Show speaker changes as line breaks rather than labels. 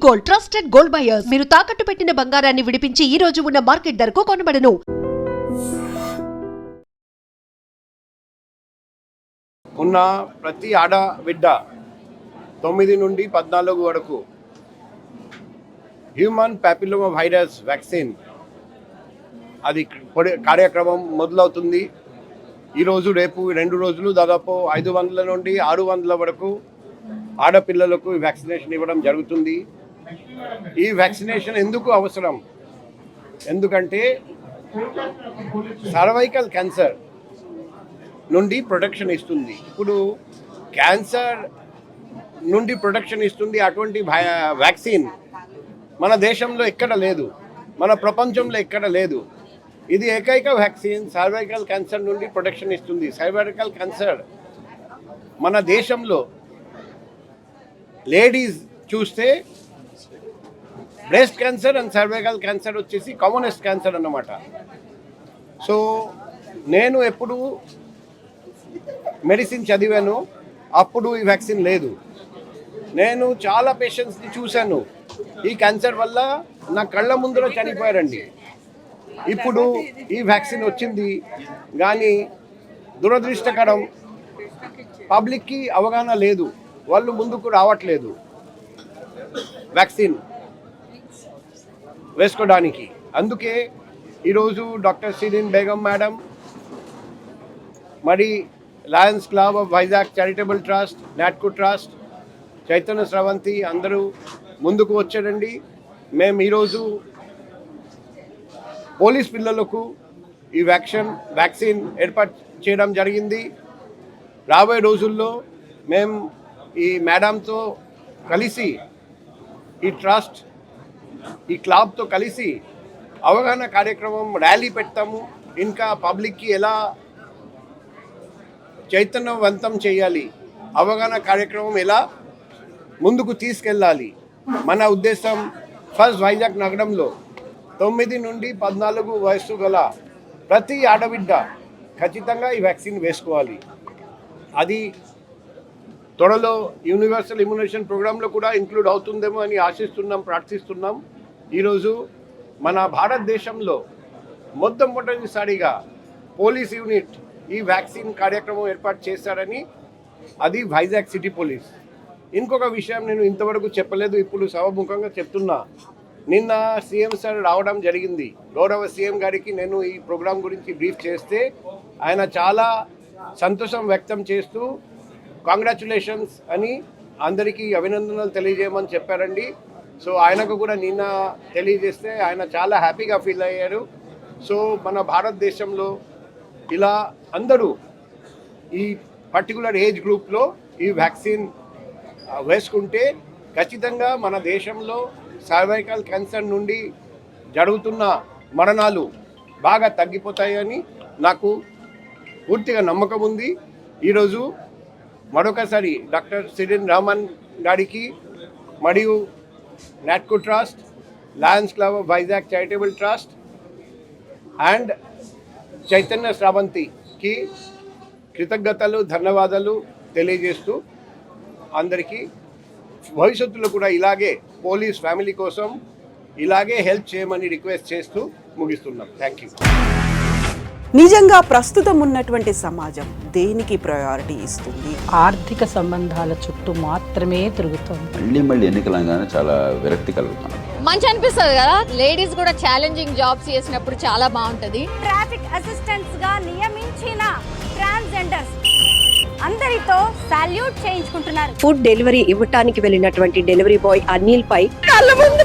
Gold, trusted gold buyers. మీరు తాకట్టు పెట్టిన బంగారాన్ని విడిపించి ఈ రోజు ఉన్న మార్కెట్ ధరకు కొనబడను.
ఉన్న ప్రతి ఆడబిడ్డ 9 నుండి 14 వరకు హ్యూమన్ ప్యాపిలోమా వైరస్ వ్యాక్సిన్ అది కార్యక్రమం మొదలవుతుంది. ఈరోజు రేపు 2 రోజులు దాదాపు 500 నుండి 600 వరకు ఆడపిల్లలకు వ్యాక్సినేషన్ ఇవ్వడం జరుగుతుంది. ఈ వ్యాక్సినేషన్ ఎందుకు అవసరం? ఎందుకంటే సర్వైకల్ క్యాన్సర్ నుండి ప్రొటెక్షన్ ఇస్తుంది. ఇప్పుడు క్యాన్సర్ నుండి ప్రొటెక్షన్ ఇస్తుంది అటువంటి వ్యాక్సిన్ మన దేశంలో ఎక్కడ లేదు, మన ప్రపంచంలో ఎక్కడ లేదు. ఇది ఏకైక వ్యాక్సిన్ సర్వైకల్ క్యాన్సర్ నుండి ప్రొటెక్షన్ ఇస్తుంది. సర్వైకల్ క్యాన్సర్ మన దేశంలో లేడీస్ చూస్తే breast cancer and cervical cancer వచ్చేసి కామనెస్ట్ క్యాన్సర్ అన్నమాట. సో నేను ఎప్పుడు మెడిసిన్ చదివాను, అప్పుడు ఈ వ్యాక్సిన్ లేదు. నేను చాలా పేషెంట్స్ని చూశాను, ఈ క్యాన్సర్ వల్ల నా కళ్ళ ముందర చనిపోయారండి. ఇప్పుడు ఈ వ్యాక్సిన్ వచ్చింది, కానీ దురదృష్టకరం పబ్లిక్కి అవగాహన లేదు, వాళ్ళు ముందుకు రావట్లేదు వ్యాక్సిన్ వేసుకోవడానికి. అందుకే ఈరోజు డాక్టర్ సిరిన్ బేగం మేడం, మరి Lions Club of Vizag charitable trust, Natco trust, Chaitanya Sravanthi అందరూ ముందుకు వచ్చారండి. మేము ఈరోజు పోలీస్ పిల్లలకు ఈ వ్యాక్సిన్ ఏర్పాటు చేయడం జరిగింది. రాబోయే రోజుల్లో మేము ఈ మేడంతో కలిసి, ఈ ట్రస్ట్, ఈ క్లబ్తో కలిసి అవగాహన కార్యక్రమం ర్యాలీ పెడతాము. ఇంకా పబ్లిక్కి ఎలా చైతన్యవంతం చేయాలి, అవగాహన కార్యక్రమం ఎలా ముందుకు తీసుకెళ్ళాలి. మన ఉద్దేశం ఫస్ట్ వైజాగ్ నగరంలో 9 నుండి 14 వయసు గల ప్రతి ఆడబిడ్డ ఖచ్చితంగా ఈ వ్యాక్సిన్ వేసుకోవాలి. అది త్వరలో యూనివర్సల్ ఇమ్యునేషన్ ప్రోగ్రాంలో కూడా ఇంక్లూడ్ అవుతుందేమో అని ఆశిస్తున్నాం, ప్రార్థిస్తున్నాం. ఈరోజు మన భారతదేశంలో మొట్టమొదటిసారిగా పోలీస్ యూనిట్ ఈ వ్యాక్సిన్ కార్యక్రమం ఏర్పాటు చేశారని, అది వైజాగ్ సిటీ పోలీస్. ఇంకొక విషయం నేను ఇంతవరకు చెప్పలేదు, ఇప్పుడు సభముఖంగా చెప్తున్నా. నిన్న సీఎం సార్ రావడం జరిగింది. గౌరవ సీఎం గారికి నేను ఈ ప్రోగ్రాం గురించి బ్రీఫ్ చేస్తే ఆయన చాలా సంతోషం వ్యక్తం చేస్తూ కంగ్రాచులేషన్స్ అని అందరికీ అభినందనలు తెలియజేయమని చెప్పారండి. సో ఆయనకు కూడా నిన్న తెలియజేస్తే ఆయన చాలా హ్యాపీగా ఫీల్ అయ్యారు. సో మన భారతదేశంలో ఇలా అందరూ ఈ పర్టికులర్ ఏజ్ గ్రూప్లో ఈ వ్యాక్సిన్ వేసుకుంటే ఖచ్చితంగా మన దేశంలో సర్వైకల్ క్యాన్సర్ నుండి జరుగుతున్న మరణాలు బాగా తగ్గిపోతాయని నాకు పూర్తిగా నమ్మకం ఉంది. ఈరోజు మరొకసారి డాక్టర్ సిరిన్ రామన్ గారికి మరియు Natco trust, Lions Club of Vizag charitable trust and Chaitanya స్రవంతికి కృతజ్ఞతలు, ధన్యవాదాలు తెలియజేస్తూ అందరికీ భవిష్యత్తులో కూడా ఇలాగే పోలీస్ ఫ్యామిలీ కోసం ఇలాగే హెల్ప్ చేయమని రిక్వెస్ట్ చేస్తూ ముగిస్తున్నాం. Thank you.
నిజంగా ప్రస్తుతం ఉన్నటువంటి సమాజం దేనికి ప్రయారిటీ ఇస్తుంది?
ఆర్థిక సంబంధాల చుట్టూ మాత్రమే తిరుగుతుంది.
మళ్ళీ ఎన్నికలంగానే చాలా విరక్తి కలుగుతాం.
మంచి అనిపిస్తుంది కదా, లేడీస్ కూడా ఛాలెంజింగ్ జాబ్స్ చేసినప్పుడు చాలా బాగుంటది.
ట్రాఫిక్ అసిస్టెంట్స్ గా నియమించిన ట్రాన్స్జెండర్స్ అందరితో సాల్యూట్ చేయించుకుంటున్నారు.
ఫుడ్ డెలివరీ ఇవ్వటానికి వెళ్ళినటువంటి డెలివరీ బాయ్ అనిల్ పై కళ్ళ ముందు